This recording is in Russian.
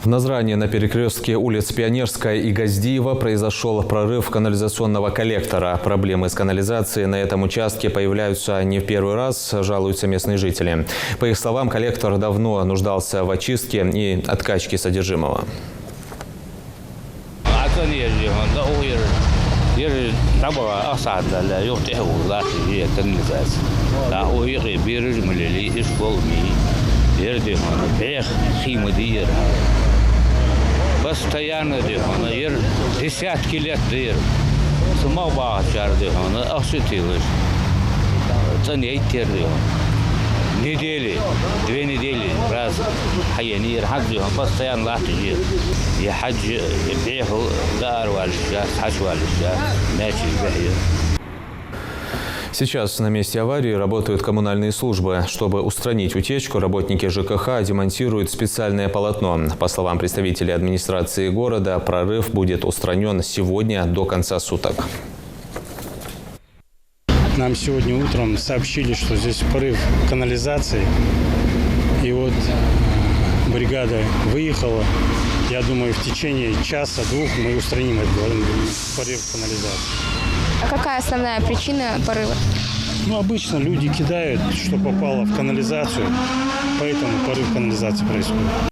В Назране на перекрестке улиц Пионерская и Газдиева произошел прорыв канализационного коллектора. Проблемы с канализацией на этом участке появляются не в первый раз, жалуются местные жители. По их словам, коллектор давно нуждался в очистке и откачке содержимого. Постоянно десятки лет самого осветилось. Недели, 2 недели раз حيانير حج постоянно латجи. Я حج بيحو دار والشاس حج والشاس ماشي بحير. Сейчас на месте аварии работают коммунальные службы. Чтобы устранить утечку, работники ЖКХ демонтируют специальное полотно. По словам представителей администрации города, прорыв будет устранен сегодня до конца суток. Нам сегодня утром сообщили, что здесь порыв канализации. И вот бригада выехала. Я думаю, в течение часа-двух мы устраним этот порыв канализации. А какая основная причина порыва? Обычно люди кидают, что попало в канализацию, поэтому порыв канализации происходит.